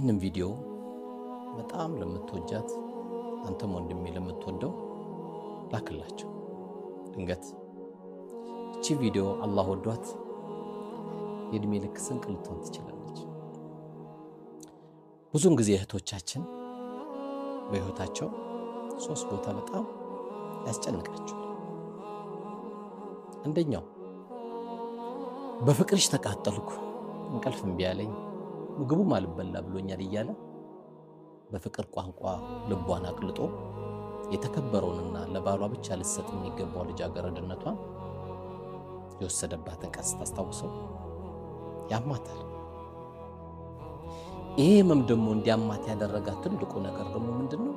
ይህንን ቪዲዮ በጣም ለምትወጃት አንተም ወንድሜ ለምትወደው ላክላቸው። ድንገት እቺ ቪዲዮ አላህ ወዷት የእድሜ ልክ ስንቅ ልትሆን ትችላለች። ብዙውን ጊዜ እህቶቻችን በህይወታቸው ሶስት ቦታ በጣም ያስጨንቃቸዋል። አንደኛው በፍቅርሽ ተቃጠልኩ፣ እንቅልፍ እምቢ አለኝ፣ ምግቡም አልበላ ብሎኛል እያለ በፍቅር ቋንቋ ልቧን አቅልጦ የተከበረውንና ለባሏ ብቻ ልትሰጥ የሚገባው ልጃገረድነቷን የወሰደባትን ቀን ስታስታውሰው ያማታል። ይሄ ህመም ደግሞ እንዲያማት ያደረጋት ትልቁ ነገር ደግሞ ምንድነው?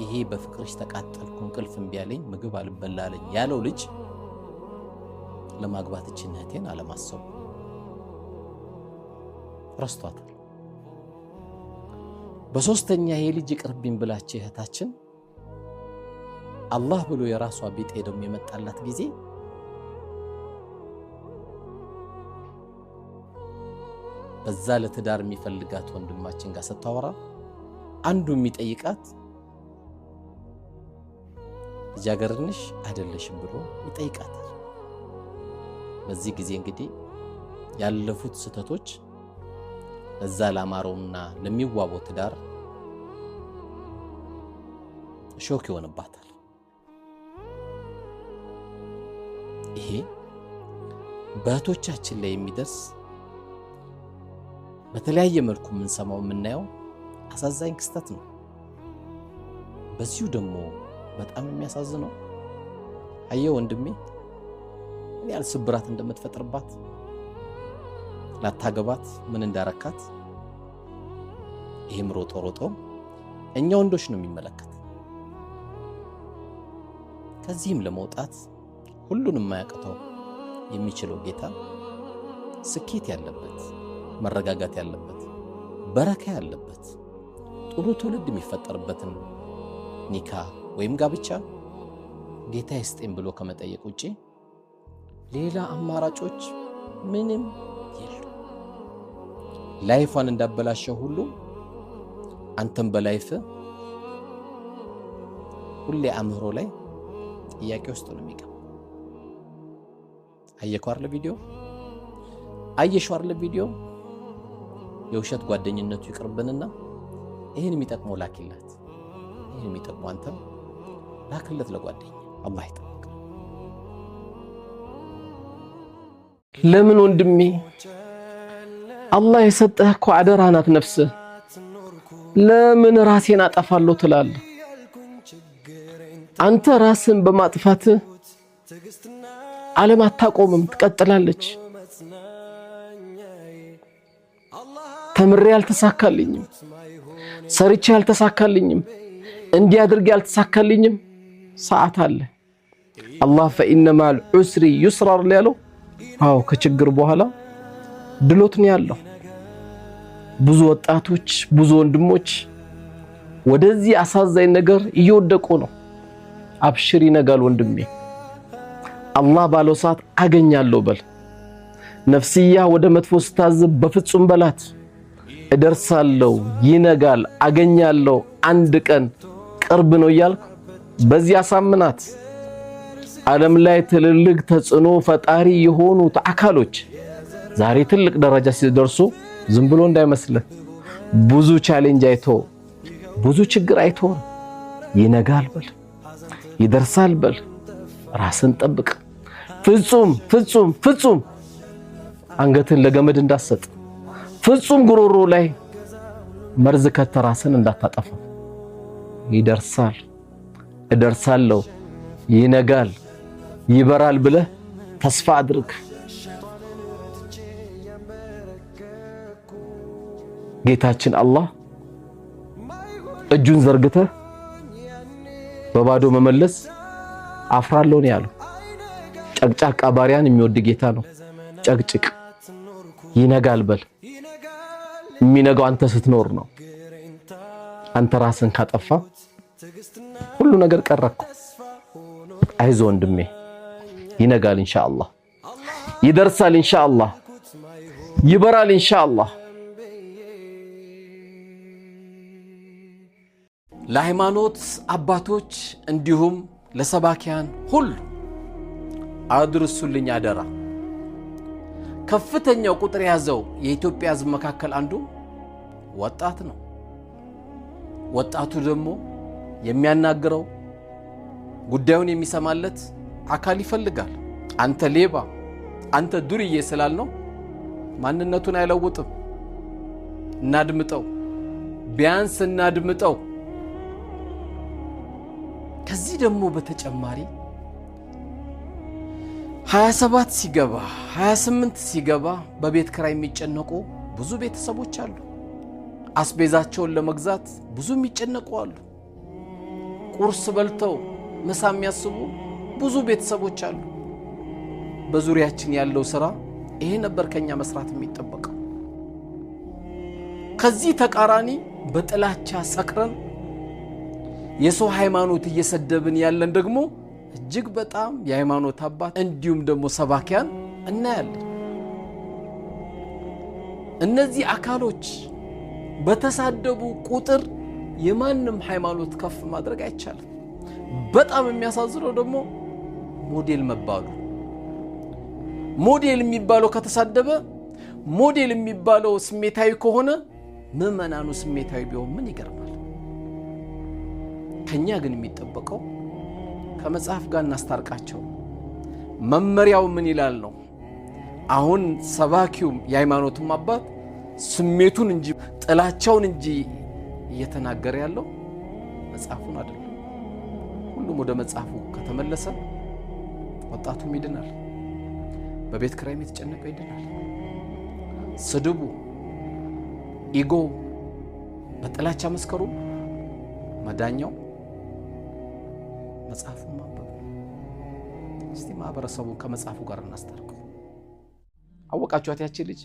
ይሄ በፍቅርሽ ተቃጠልኩ እንቅልፍ እምቢ አለኝ ምግብ አልበላ አለኝ ያለው ልጅ ለማግባት እቺነቴን አለማሰቡ ረስቷታል። በሶስተኛ ይሄ ልጅ ይቅርብኝ ብላች እህታችን አላህ ብሎ የራሷ ቢጤ ደግሞ የመጣላት ጊዜ በዛ ለትዳር የሚፈልጋት ወንድማችን ጋር ስታወራ አንዱ የሚጠይቃት ልጃገረድሽ አይደለሽም ብሎ ይጠይቃታል። በዚህ ጊዜ እንግዲህ ያለፉት ስህተቶች እዛ ላማረውና ለሚዋበው ትዳር ሾክ ይሆንባታል። ይሄ በእህቶቻችን ላይ የሚደርስ በተለያየ መልኩ የምንሰማው የምናየው አሳዛኝ ክስተት ነው። በዚሁ ደግሞ በጣም የሚያሳዝነው አየህ ወንድሜ ምን ያህል ስብራት እንደምትፈጥርባት ላታገባት ምን እንዳረካት ይሄም ሮጦ ሮጦ እኛ ወንዶች ነው የሚመለከት። ከዚህም ለመውጣት ሁሉንም ማያቀተው የሚችለው ጌታ ስኬት ያለበት መረጋጋት ያለበት በረካ ያለበት ጥሩ ትውልድ የሚፈጠርበትን ኒካ ወይም ጋብቻ ጌታ ይስጠኝ ብሎ ከመጠየቅ ውጪ ሌላ አማራጮች ምንም የሉ። ላይፏን እንዳበላሸው ሁሉ አንተም በላይፍ ሁሌ አእምሮ ላይ ጥያቄ ውስጥ ነው የሚገባው። አየኳር ለቪዲዮ አየሽዋር ለቪዲዮ የውሸት ጓደኝነቱ ይቅርብንና ይሄን የሚጠቅመው ላኪላት፣ ይሄን የሚጠቅመው አንተም ላክለት ለጓደኛ። አላህ ይጠብቅ። ለምን ወንድሜ አላህ የሰጠህ እኮ አደራ ናት ነፍስህ። ለምን ራሴን አጠፋለሁ ትላለህ? አንተ ራስን በማጥፋትህ ዓለም አታቆምም፣ ትቀጥላለች። ተምሬ አልተሳካልኝም፣ ሰርቼ አልተሳካልኝም፣ እንዲያድርግ አልተሳካልኝም። ሰዓት አለ። አላህ ፈኢነ ማል ዑስሪ ዩስራ ያለው አዎ ከችግር በኋላ ድሎት ነው ያለው። ብዙ ወጣቶች ብዙ ወንድሞች ወደዚህ አሳዛኝ ነገር እየወደቁ ነው። አብሽር ይነጋል ወንድሜ። አላህ ባለው ሰዓት አገኛለሁ በል። ነፍስያ ወደ መጥፎ ስታዝብ በፍጹም በላት እደርሳለሁ፣ ይነጋል፣ አገኛለሁ፣ አንድ ቀን ቅርብ ነው እያልክ በዚህ አሳምናት። ዓለም ላይ ትልልቅ ተጽዕኖ ፈጣሪ የሆኑት አካሎች ዛሬ ትልቅ ደረጃ ሲደርሱ ዝም ብሎ እንዳይመስልህ ብዙ ቻሌንጅ አይቶ ብዙ ችግር አይቶ ይነጋል በል፣ ይደርሳል በል። ራስን ጠብቅ። ፍጹም ፍጹም ፍጹም አንገትን ለገመድ እንዳሰጥ፣ ፍጹም ጉሮሮ ላይ መርዝ ከተራስን እንዳታጠፋ። ይደርሳል፣ እደርሳለሁ፣ ይነጋል፣ ይበራል ብለህ ተስፋ አድርግ። ጌታችን አላህ እጁን ዘርግተህ በባዶ መመለስ አፍራለሁ ነው ያለው። ጨቅጫቃ ባሪያን የሚወድ ጌታ ነው። ጨቅጭቅ፣ ይነጋል በል። የሚነጋው አንተ ስትኖር ነው። አንተ ራስን ካጠፋ ሁሉ ነገር ቀረኩ። አይዞ ወንድሜ፣ ይነጋል ኢንሻአላህ፣ ይደርሳል ኢንሻአላህ፣ ይበራል ኢንሻአላህ። ለሃይማኖት አባቶች እንዲሁም ለሰባኪያን ሁሉ አድርሱልኝ አደራ። ከፍተኛው ቁጥር ያዘው የኢትዮጵያ ሕዝብ መካከል አንዱ ወጣት ነው። ወጣቱ ደግሞ የሚያናግረው ጉዳዩን የሚሰማለት አካል ይፈልጋል። አንተ ሌባ፣ አንተ ዱርዬ ስላልነው ማንነቱን አይለውጥም። እናድምጠው፣ ቢያንስ እናድምጠው። ከዚህ ደግሞ በተጨማሪ 27 ሲገባ 28 ሲገባ በቤት ኪራይ የሚጨነቁ ብዙ ቤተሰቦች አሉ። አስቤዛቸውን ለመግዛት ብዙ የሚጨነቁ አሉ። ቁርስ በልተው ምሳ የሚያስቡ ብዙ ቤተሰቦች አሉ። በዙሪያችን ያለው ስራ ይሄ ነበር ከኛ መስራት የሚጠበቀው። ከዚህ ተቃራኒ በጥላቻ ሰክረን የሰው ሃይማኖት እየሰደብን ያለን ደግሞ እጅግ በጣም የሃይማኖት አባት እንዲሁም ደግሞ ሰባኪያን እናያለን። እነዚህ አካሎች በተሳደቡ ቁጥር የማንም ሃይማኖት ከፍ ማድረግ አይቻልም። በጣም የሚያሳዝነው ደግሞ ሞዴል መባሉ። ሞዴል የሚባለው ከተሳደበ፣ ሞዴል የሚባለው ስሜታዊ ከሆነ ምዕመናኑ ስሜታዊ ቢሆን ምን ይገርማል? ከኛ ግን የሚጠበቀው ከመጽሐፍ ጋር እናስታርቃቸው። መመሪያው ምን ይላል ነው? አሁን ሰባኪውም የሃይማኖትም አባት ስሜቱን እንጂ ጥላቻውን እንጂ እየተናገረ ያለው መጽሐፉን አይደለም። ሁሉም ወደ መጽሐፉ ከተመለሰ ወጣቱም ይድናል፣ በቤት ኪራይም የተጨነቀው ይድናል። ስድቡ፣ ኢጎ፣ በጥላቻ መስከሩ መዳኛው መጽሐፉን ማንበብ። እስቲ ማህበረሰቡን ከመጽሐፉ ጋር እናስታርቀው። አወቃችኋት ያቺ ልጅ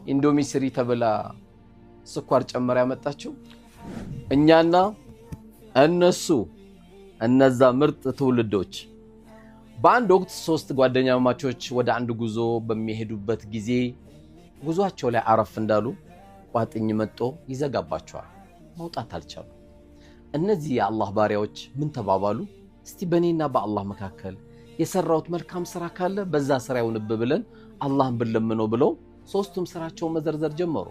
ኢንዶሚ ስሪ ተብላ ስኳር ጨመረ ያመጣችው? እኛና እነሱ እነዛ ምርጥ ትውልዶች በአንድ ወቅት 3 ጓደኛማቾች ወደ አንድ ጉዞ በሚሄዱበት ጊዜ ጉዟቸው ላይ አረፍ እንዳሉ ቋጥኝ መጥቶ ይዘጋባቸዋል። መውጣት አልቻሉ። እነዚህ የአላህ ባሪያዎች ምን ተባባሉ? እስቲ በእኔና በአላህ መካከል የሰራውት መልካም ስራ ካለ በዛ ስራ ይሁንብ ብለን አላህን ብንለምነው ብለው ሶስቱም ስራቸውን መዘርዘር ጀመሩ።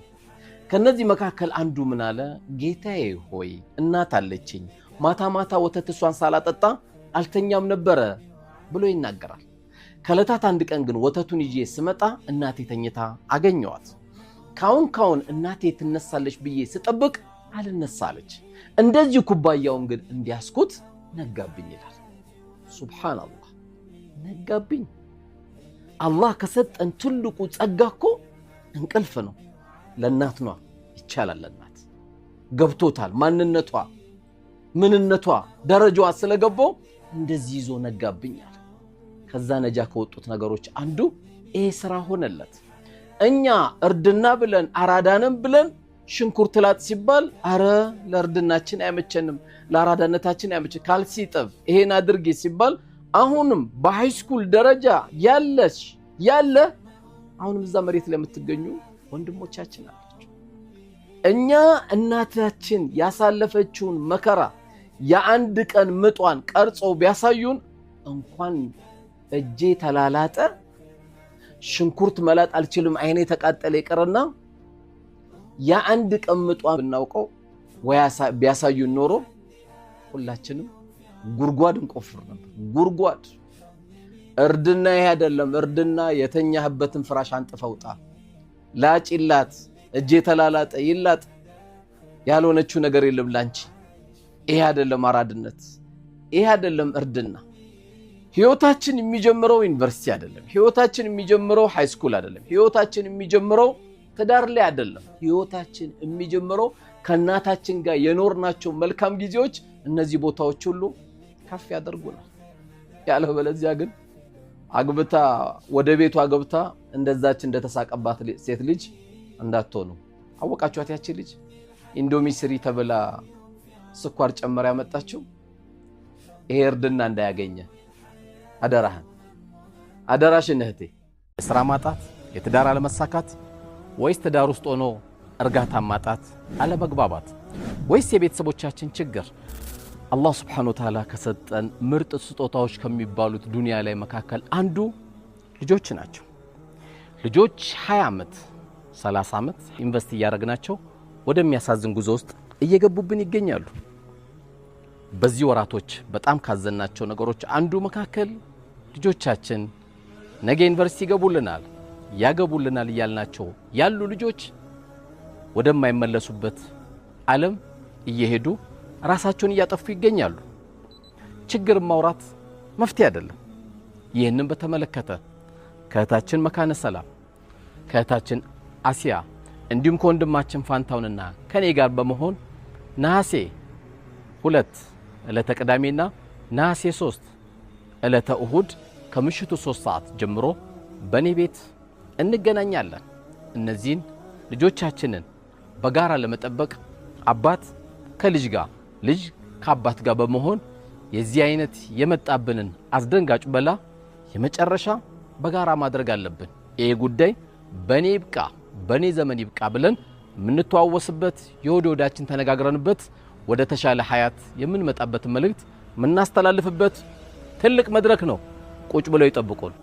ከነዚህ መካከል አንዱ ምን አለ? ጌታዬ ሆይ እናት አለችኝ፣ ማታ ማታ ወተት እሷን ሳላጠጣ አልተኛም ነበረ ብሎ ይናገራል። ከዕለታት አንድ ቀን ግን ወተቱን ይዤ ስመጣ እናቴ ተኝታ አገኘዋት። ካሁን እናቴ ትነሳለች ብዬ ስጠብቅ አልነሳለች። እንደዚህ ኩባያውን ግን እንዲያስኩት ነጋብኝ ይላል። ሱብሃንአላህ፣ ነጋብኝ። አላህ ከሰጠን ትልቁ ጸጋ እኮ እንቅልፍ ነው። ለእናት ነው ይቻላል። ለእናት ገብቶታል። ማንነቷ፣ ምንነቷ፣ ደረጃዋ ስለገባው እንደዚህ ይዞ ነጋብኛል። ከዛ ነጃ ከወጡት ነገሮች አንዱ ይሄ ስራ ሆነለት። እኛ እርድና ብለን አራዳንም ብለን ሽንኩርት ላጥ ሲባል አረ ለእርድናችን አይመቸንም፣ ለአራዳነታችን አይመቸን፣ ካልሲ ጠብ ይሄን አድርጌ ሲባል አሁንም በሃይስኩል ደረጃ ያለ አሁንም እዛ መሬት ላይ የምትገኙ ወንድሞቻችን አላችሁ። እኛ እናታችን ያሳለፈችውን መከራ የአንድ ቀን ምጧን ቀርጸው ቢያሳዩን እንኳን እጄ ተላላጠ ሽንኩርት መላጥ አልችልም አይኔ ተቃጠለ ይቀርና የአንድ ቀን ምጧን ብናውቀው ቢያሳዩን ኖሮ ሁላችንም ጉርጓድ እንቆፍር ነበር። ጉርጓድ። እርድና ይሄ አይደለም። እርድና የተኛህበትን ፍራሽ አንጥፈውጣ ላጭላት፣ እጄ ተላላጠ ይላጥ፣ ያልሆነችው ነገር የለም ላንቺ። ይሄ አይደለም አራድነት፣ ይሄ አይደለም እርድና። ህይወታችን የሚጀምረው ዩኒቨርሲቲ አይደለም። ህይወታችን የሚጀምረው ሃይስኩል አይደለም። ህይወታችን የሚጀምረው ትዳር ላይ አይደለም። ህይወታችን የሚጀምረው ከእናታችን ጋር የኖርናቸው መልካም ጊዜዎች እነዚህ ቦታዎች ሁሉ ከፍ ያደርጉናል። ያለበለዚያ ግን አግብታ ወደ ቤቷ ገብታ እንደዛች እንደተሳቀባት ሴት ልጅ እንዳትሆኑ። አወቃችኋት ያቺ ልጅ ኢንዶሚ ስሪ ተብላ ስኳር ጨመረ ያመጣችው? ይሄ እርድና እንዳያገኘ አደራሽን እህቴ። የሥራ ማጣት፣ የትዳር አለመሳካት ወይስ ትዳር ውስጥ ሆኖ እርጋታ ማጣት፣ አለመግባባት ወይስ የቤተሰቦቻችን ችግር? አላህ ሱብሓነሁ ወተዓላ ከሰጠን ምርጥ ስጦታዎች ከሚባሉት ዱንያ ላይ መካከል አንዱ ልጆች ናቸው። ልጆች 20 ዓመት 30 ዓመት ኢንቨስት እያደረግናቸው ወደሚያሳዝን ጉዞ ውስጥ እየገቡብን ይገኛሉ። በዚህ ወራቶች በጣም ካዘናቸው ነገሮች አንዱ መካከል ልጆቻችን ነገ ዩኒቨርሲቲ ይገቡልናል ያገቡልናል እያልናቸው ያሉ ልጆች ወደማይመለሱበት ዓለም እየሄዱ ራሳቸውን እያጠፉ ይገኛሉ። ችግር ማውራት መፍትሄ አይደለም። ይህንን በተመለከተ ከእህታችን መካነ ሰላም ከእህታችን አሲያ እንዲሁም ከወንድማችን ፋንታውንና ከኔ ጋር በመሆን ነሐሴ 2 ዕለተ ቅዳሜና ነሐሴ 3 ዕለተ እሁድ ከምሽቱ 3 ሰዓት ጀምሮ በኔ ቤት እንገናኛለን። እነዚህን ልጆቻችንን በጋራ ለመጠበቅ አባት ከልጅ ጋር ልጅ ከአባት ጋር በመሆን የዚህ አይነት የመጣብንን አስደንጋጭ በላ የመጨረሻ በጋራ ማድረግ አለብን። ይሄ ጉዳይ በኔ ይብቃ በኔ ዘመን ይብቃ ብለን የምንተዋወስበት የወደ ወዳችን ተነጋግረንበት ወደ ተሻለ ሐያት የምንመጣበት መልእክት የምናስተላልፍበት ትልቅ መድረክ ነው። ቁጭ ብለው ይጠብቁን።